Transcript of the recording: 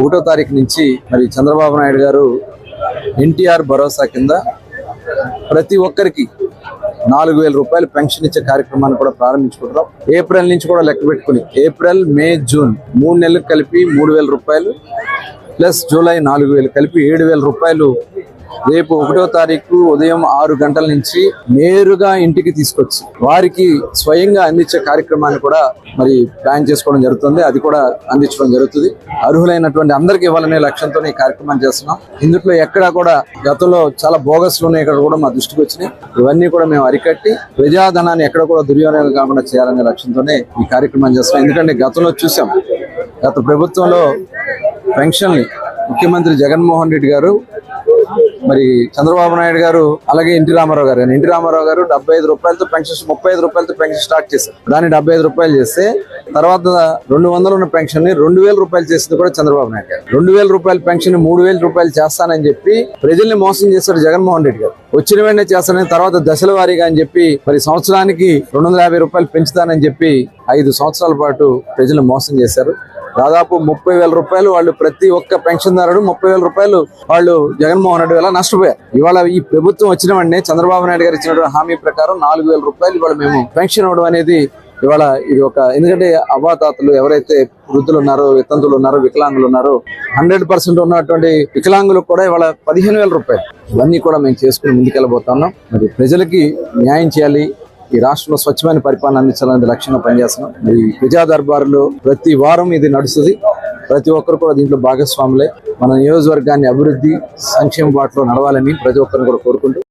1వ తారీఖు నుంచి మరి చంద్రబాబు నాయుడు గారు ఎన్టీఆర్ భరోసా కింద ప్రతి ఒక్కరికి 4,000 రూపాయలు పెన్షన్ ఇచ్చే కార్యక్రమాన్ని కూడా ప్రారంభించుకుంటున్నాం. ఏప్రిల్ నుంచి కూడా లెక్క పెట్టుకుని ఏప్రిల్, మే, జూన్ 3 నెలలకు కలిపి 3,000 రూపాయలు ప్లస్ జూలై 4,000 కలిపి 7,000 రూపాయలు రేపు 1వ తారీఖు ఉదయం 6 గంటల నుంచి నేరుగా ఇంటికి తీసుకొచ్చి వారికి స్వయంగా అందించే కార్యక్రమాన్ని కూడా మరి ప్లాన్ చేసుకోవడం జరుగుతుంది. అది కూడా అందించడం జరుగుతుంది. అర్హులైనటువంటి అందరికీ ఇవ్వాలనే లక్ష్యంతో ఈ కార్యక్రమం చేస్తున్నాం. ఇందులో ఎక్కడా కూడా గతంలో చాలా బోగస్లు ఉన్నాయి, ఇక్కడ కూడా మా దృష్టికి వచ్చినాయి. ఇవన్నీ కూడా మేము అరికట్టి ప్రజాధనాన్ని ఎక్కడ కూడా దుర్వినియోగం కాకుండా చేయాలనే లక్ష్యంతోనే ఈ కార్యక్రమం చేస్తున్నాం. ఎందుకంటే గతంలో చూసాం, గత ప్రభుత్వంలో పెన్షన్ ముఖ్యమంత్రి జగన్మోహన్ రెడ్డి గారు, మరి చంద్రబాబు నాయుడు గారు, అలాగే ఎన్టీ రామారావు గారు 75 రూపాయలతో పెన్షన్, 35 రూపాయలతో పెన్షన్ స్టార్ట్ చేశారు. దాన్ని 75 రూపాయలు చేస్తే తర్వాత 200 ఉన్న పెన్షన్ ని 2,000 రూపాయలు చేసింది కూడా చంద్రబాబు నాయుడు గారు. 2,000 రూపాయల పెన్షన్ 3,000 రూపాయలు చేస్తానని చెప్పి ప్రజల్ని మోసం చేశారు జగన్మోహన్ రెడ్డి గారు. వచ్చిన వెంటనే చేస్తానని, తర్వాత దశల వారీగా అని చెప్పి మరి సంవత్సరానికి 250 రూపాయలు పెంచుతానని చెప్పి 5 సంవత్సరాల పాటు ప్రజలు మోసం చేశారు. దాదాపు 30,000 రూపాయలు వాళ్ళు ప్రతి ఒక్క పెన్షన్దారుడు 30,000 రూపాయలు వాళ్ళు జగన్మోహన్ రెడ్డి వల్ల నష్టపోయారు. ఇవాళ ఈ ప్రభుత్వం వచ్చిన వెంటనే చంద్రబాబు నాయుడు గారు ఇచ్చినటువంటి హామీ ప్రకారం 4,000 రూపాయలు ఇవాళ మేము పెన్షన్ ఇవ్వడం అనేది ఇవాళ ఇది ఒక, ఎందుకంటే అవ్వాతాతలు ఎవరైతే వృద్ధులు ఉన్నారో, వితంతులు ఉన్నారో, వికలాంగులు ఉన్నారో 100% ఉన్నటువంటి వికలాంగులకు కూడా ఇవాళ 15,000 రూపాయలు ఇవన్నీ కూడా మేము చేసుకుని ముందుకెళ్ళబోతున్నాం. మరి ప్రజలకి న్యాయం చేయాలి, ఈ రాష్ట్రంలో స్వచ్ఛమైన పరిపాలన అందించాలనేది లక్ష్యంగా పనిచేస్తున్నాం. మరి ప్రజా దర్బారులో ప్రతి వారం ఇది నడుస్తుంది. ప్రతి ఒక్కరు కూడా దీంట్లో భాగస్వాములే. మన నియోజకవర్గాన్ని అభివృద్ధి, సంక్షేమ బాటలో నడవాలని ప్రతి ఒక్కరిని కూడా కోరుకుంటూ